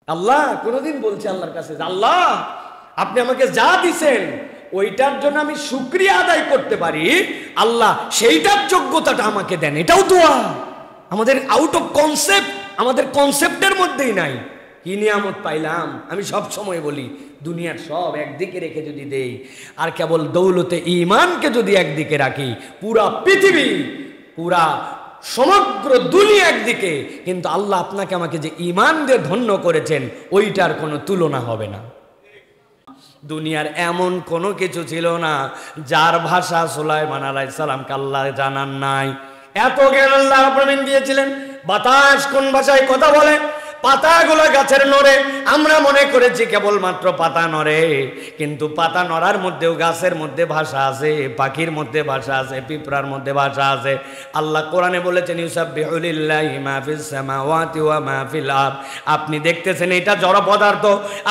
আল্লাহ কোনদিন বলছে আল্লাহর কাছে, আল্লাহ আপনি আমাকে যা দিছেন ওইটার জন্য আমি শুকরিয়া আদায় করতে পারি, আল্লাহ সেইটার যোগ্যতাটা আমাকে দেন। এটাও দোয়া। আমাদের আউট অফ কনসেপ্ট, আমাদের কনসেপ্টের মধ্যেই নাই। কি নিয়ামত পাইলাম। আমি সব সময় বলি দুনিয়ার সব একদিকে রেখে যদি দেই আর কেবল দৌলতে ঈমানকে যদি একদিকে রাখি, পুরা পৃথিবী, পুরা সমগ্র দুনিয়া একদিকে, কিন্তু আল্লাহ আপনাকে আমাকে যে ঈমান দিয়ে ধন্য করেছেন ওইটার কোনো তুলনা হবে না। দুনিয়ার এমন কোনো কিছু ছিল না যার ভাষা সুলাইমান আলাইহিস সালামকে আল্লাহ জানান নাই। এত জ্ঞান আল্লাহ রাব্বুল আলামিন দিয়েছিলেন। বাতাস কোন ভাষায় কথা বলে, পাতাগুলো গাছের নড়ে, আমরা মনে করেছি কেবলমাত্র পাতা নড়ে, কিন্তু পাতা নড়ার মধ্যেও গাছের মধ্যে ভাষা আছে, পাখির মধ্যে ভাষা আছে, পিঁপড়ার মধ্যে ভাষা আছে। আল্লাহ কোরআনে বলেছেন ইউসাব্বিহু লিল্লাহি মা ফিস সামাওয়াতি ওয়া মা ফিল আরদ। আপনি দেখতেছেন এইটা জড় পদার্থ,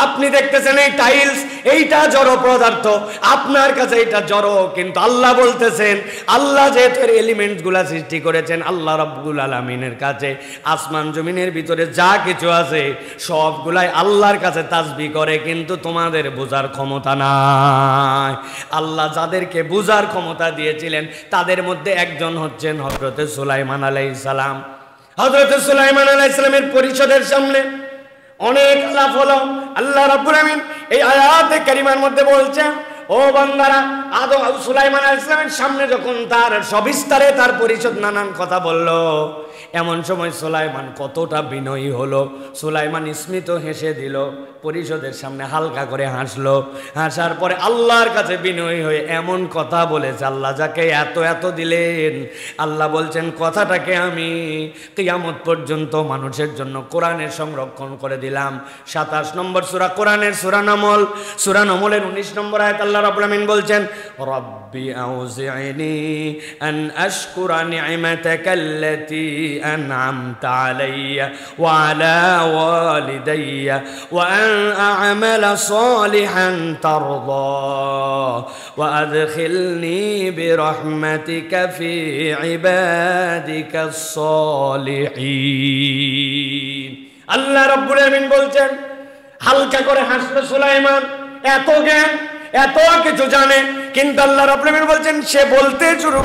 আপনি দেখতেছেন এই টাইলস, এইটা জড় পদার্থ, আপনার কাছে এটা জড়, কিন্তু আল্লাহ বলতেছেন, আল্লাহ যেহেতু এলিমেন্টস গুলা সৃষ্টি করেছেন, আল্লাহ রাব্বুল আলামিনের কাছে আসমান জমিনের ভিতরে যা কিছু আছে সবগুলাই আল্লাহর কাছে তাসবিহ করে, কিন্তু তোমাদের বোঝার ক্ষমতা নাই। আল্লাহ যাদেরকে বোঝার ক্ষমতা দিয়েছিলেন তাদের মধ্যে একজন হচ্ছেন হযরত সুলাইমান আলাইহিস সালাম। হযরত সুলাইমান আলাইহিস সালামের পরিষদের সামনে অনেক আলাপ হলো। আল্লাহ রাব্বুল আমিন এই আয়াতে কারিমার মধ্যে বলছেন, ও বান্দারা, সুলাইমান আলাইহিস সালামের সামনে যখন তার সবিস্তারে তার পরিষদ নানান কথা বলল, এমন সময় সুলাইমান কতটা বিনয়ী হলো। সুলাইমান স্মিত হেসে দিল, পরিষদের সামনে হালকা করে হাসলো। হাসার পরে আল্লাহর কাছে বিনয়ী হয়ে এমন কথা বলেছে, আল্লাহ যাকে এত এত দিলেন, আল্লাহ বলছেন কথাটাকে আমি কিয়ামত পর্যন্ত মানুষের জন্য কোরআনে সংরক্ষণ করে দিলাম। 27 নম্বর সূরা কোরআনের সূরা নামল, সূরা নামলের 19 নম্বর আয়াত আল্লাহ রাব্বুল আমিন বলছেন, রব্বি আউজি'নি আন আশকুরা নি'মাতাকাল্লাতী أنعمت علي وعلى والدي وأن أعمل صالحا ترضاه وأدخلني برحمتك في عبادك الصالحين। আল্লাহ রাব্বুল আমিন বলছেন, হালকা করে হাসলো সুলাইমান, এত জ্ঞান, এত কিছু জানে, কিন্তু আল্লাহ রাব্বুল আমিন বলছেন সে বলতে শুরু,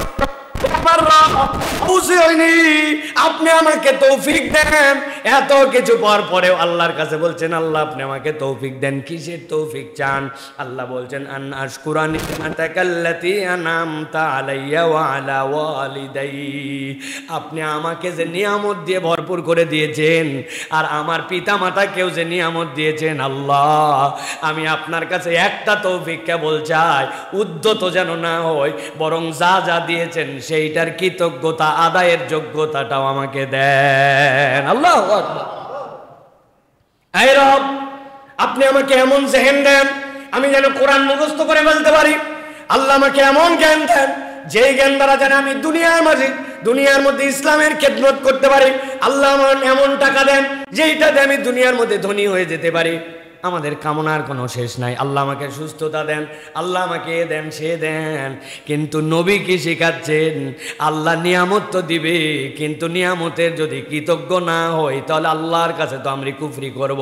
আপনি আমাকে তৌফিক দেন। এত কিছু পরেও আল্লাহর কাছে বলছেন, আল্লাহ আপনি আমাকে তৌফিক দেন। কিসের তৌফিক চান? আল্লাহ বলছেন, আন আশকুরা নি'মাতাকাল্লাতী আন'আমতা আলাইয়া ওয়া আলা ওয়ালিদাই। আপনি আমাকে যে নিয়ামত দিয়ে ভরপুর করে দিয়েছেন আর আমার পিতা মাতাকেও যে নিয়ামত দিয়েছেন, আল্লাহ আমি আপনার কাছে একটা তৌফিক কেবল চাই, উদ্ধত যেন না হয়, বরং যা যা দিয়েছেন সেইটার কৃতজ্ঞতা আদায়ের যোগ্যতাটাও আমাকে দেন। আল্লাহু আকবার। এই রব, আপনি আমাকে এমন জেহেন দেন আমি যেন কোরআন মুখস্থ করে বলতে পারি। আল্লাহ আমাকে এমন জ্ঞান দেন যেই জ্ঞান দ্বারা যেন আমি দুনিয়ার মধ্যে ইসলামের খেদমত করতে পারি। আল্লাহ আমার এমন টাকা দেন যেইটাতে আমি দুনিয়ার মধ্যে ধনী হয়ে যেতে পারি। আমাদের কামনার কোনো শেষ নাই। আল্লাহ আমাকে সুস্থতা দেন, আল্লাহ আমাকে দেন, সে দেন। কিন্তু নবী কি শিখাচ্ছেন? আল্লাহ নিয়ামত তো দিবে, কিন্তু নিয়ামতের যদি কৃতজ্ঞ না হই তাহলে আল্লাহর কাছে তো আমরা কুফরি করব।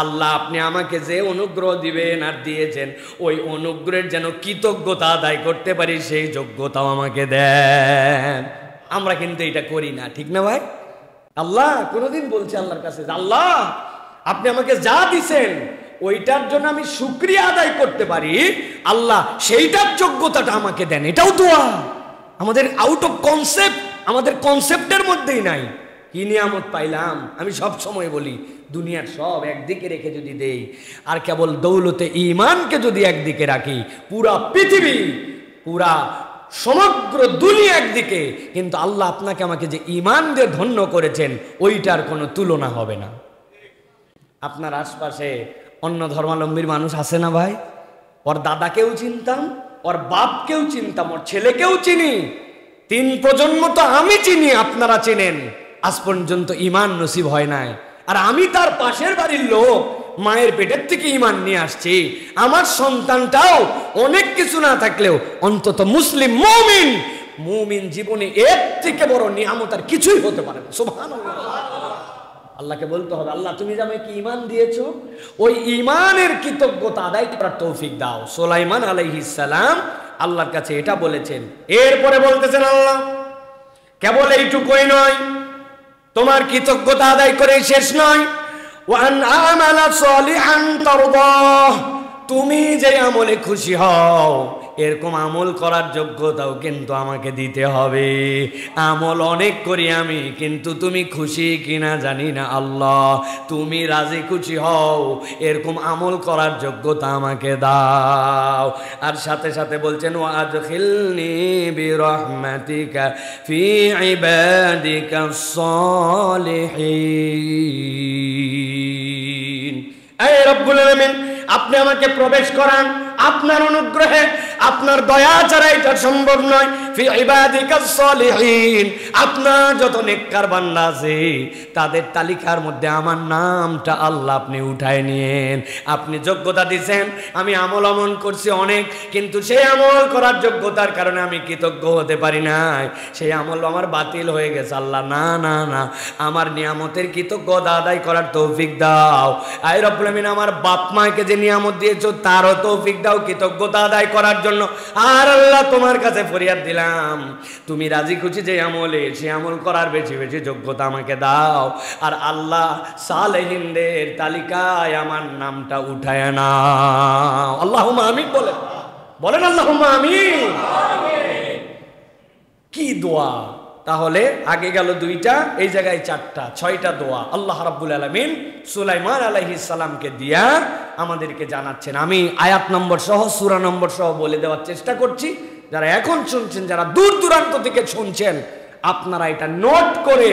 আল্লাহ আপনি আমাকে যে অনুগ্রহ দিবেন আর দিয়েছেন, ওই অনুগ্রহের যেন কৃতজ্ঞতা আদায় করতে পারি, সেই যোগ্যতাও আমাকে দেন। আমরা কিন্তু এটা করি না, ঠিক না ভাই? আল্লাহ কোনোদিন বলছে আল্লাহর কাছে, আল্লাহ আপনি আমাকে যা দিছেন ওইটার জন্য আমি শুকরিয়া আদায় করতে পারি, আল্লাহ সেইটার যোগ্যতাটা আমাকে দেন। এটাও দোয়া। আমাদের আউট অফ কনসেপ্ট, আমাদের কনসেপ্টের মধ্যেই নাই। কি নিয়ামত পাইলাম। আমি সব সময় বলি দুনিয়ার সব একদিকে রেখে যদি দেই আর কেবল দৌলতে ঈমানকে যদি একদিকে রাখি, পুরা পৃথিবী, পুরা সমগ্র দুনিয়া একদিকে, কিন্তু আল্লাহ আপনাকে আমাকে যে ঈমান দিয়ে ধন্য করেছেন ওইটার কোনো তুলনা হবে না। আপনার আশপাশে অন্য ধর্মাবলম্বীর মানুষ আছে না ভাই? ওর দাদাকেও চিনতাম, ওর বাপকেও চিনতাম, ওর ছেলেকেও চিনি, 3 প্রজন্ম তো আমি চিনি, আপনারা চেনেন। আজ পর্যন্ত ঈমান নসিব হয় নাই। আর আমি তার পাশের বাড়ির লোক, মায়ের পেটের থেকে ঈমান নিয়ে আসছি। আমার সন্তানটাও অনেক কিছু না থাকলেও অন্তত মুসলিম, মুমিন জীবনে এর থেকে বড় নিয়ামত আর কিছুই হতে পারে না। সুবহানাল্লাহ। আল্লাহকে বলতে হবে, আল্লাহ তুমি যে আমাকে ঈমান দিয়েছো, ওই ঈমানের কৃতজ্ঞতা আদায় করার তৌফিক দাও। সুলাইমান আলাইহিস সালাম আল্লাহর কাছে এটা বলেছেন। এরপরে বলতেছেন, আল্লাহ কেবল এইটুকুই নয়, তোমার কৃতজ্ঞতা আদায় করে শেষ নয়, ওয়ান আমালা সালিহান তারদাহ, তুমি যে আমলে খুশি হও এরকম আমল করার যোগ্যতাও কিন্তু আমাকে দিতে হবে। আমল অনেক করি আমি, কিন্তু তুমি খুশি কিনা জানি না। আল্লাহ তুমি রাজি খুশি হও এরকম আমল করার যোগ্যতা আমাকে দাও। আর সাথে সাথে বলছেন, ওয়াদখিলনি বিরহমাতিকা ফি ইবাদিকাস সালিহিন। হে রব্বুল আলামিন, আপনি আমাকে প্রবেশ করান আপনার অনুগ্রহে, আপনার দয়া ছাড়া এটা সম্ভব নয়। ফি ইবাদিকাস সালিহিন, আপনার যত নেককার বান্দা আছে তাদের তালিকার মধ্যে আমার নামটা আল্লাহ আপনি উঠায় নিয়েন। আপনি যোগ্যতা দিয়েছেন, আমি আমল আমল করছি অনেক, কিন্তু সেই আমল করার যোগ্যতার কারণে আমি কৃতজ্ঞ হতে পারি নাই, সেই আমল আমার বাতিল হয়ে গেছে। আল্লাহ না না না, আমার নিয়ামতের কৃতজ্ঞতা আদায় করার তৌফিক দাও। আয় রব্বুল আমিন, আমার বাপ মাকে যে নিয়ামত দিয়েছো তারও তৌফিক দাও কৃতজ্ঞতা আদায় করার জন্য। আর আল্লাহ তোমার কাছে ফরিয়াদ দিলাম, তুমি রাজি খুশি যে আমলে, সে আমল করার বেশি বেশি যোগ্যতা আমাকে দাও। আর আল্লাহ সালেহিনদের তালিকায় আমার নামটা উঠায় নাও। আল্লাহুম্মা আমিন বলেন, বলেন আল্লাহুম্মা আমিন। কি দোয়া! তাহলে আগে গেল দুইটা, এই জায়গায় চারটা, ছয়টা দোয়া আল্লাহ রাব্বুল আলামিন সুলাইমান আলাইহিস সালামকে দিয়া আমাদেরকে জানাচ্ছেন। আমি আয়াত নম্বর সহ সূরা নম্বর সহ বলে দেওয়ার চেষ্টা করছি। যারা এখন শুনছেন, যারা দূর দূরান্ত থেকে শুনছেন, আপনারা এটা নোট করে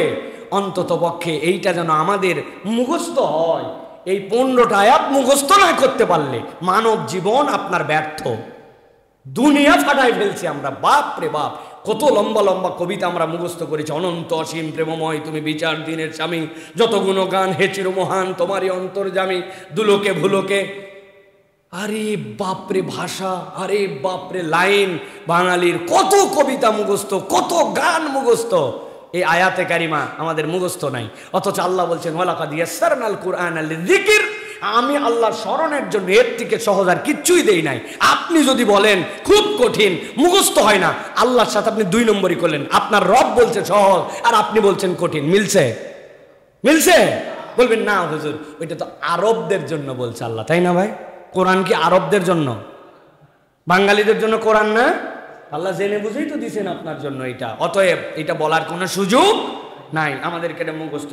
অন্তত পক্ষে এইটা যেন আমাদের মুখস্থ হয়। এই 15টা আয়াত মুখস্থ না করতে পারলে মানব জীবন আপনার ব্যর্থ। দুনিয়া ফাটাই ফেলছি আমরা, বাপ রে বাপ, কত লম্বা লম্বা কবিতা আমরা মুখস্থ করেছি। অনন্ত অসীম প্রেমময় তুমি বিচার দিনের স্বামী, যত গুণগান হে চির মহান তোমারই অন্তর্যামী, দুলোকে ভুলোকে। আরে বাপরে ভাষা, আরে বাপরে লাইন, বাঙালির কত কবিতা মুখস্থ, কত গান মুখস্থ, এই আয়াতে কারিমা আমাদের মুখস্থ নাই। অথচ আল্লাহ বলছেন, ওয়ালাকাদ ইয়াসসারনাল কুরআনা লিযিকর, আমি আল্লাহ স্মরণের জন্য এর থেকে সহজ আর কিচ্ছুই দেই নাই। আপনি যদি বলেন খুব কঠিন, মুখস্থ হয় না, আল্লাহর সাথে আপনি 2 নম্বরই করলেন। আপনার রব বলছে সহজ আর আপনি বলছেন কঠিন, মিলছে? মিলছে? বলবেন না হুজুর, ওইটা তো আরবদের জন্য বলছে আল্লাহ, তাই না ভাই? কোরআন কি আরবদের জন্য, বাঙালিদের জন্য কোরআন না? আল্লাহ জেনে বুঝেই তো দিছেন আপনার জন্য এটা। অতএব এটা বলার কোনো সুযোগ নাই, আমাদেরকে এটা মুখস্থ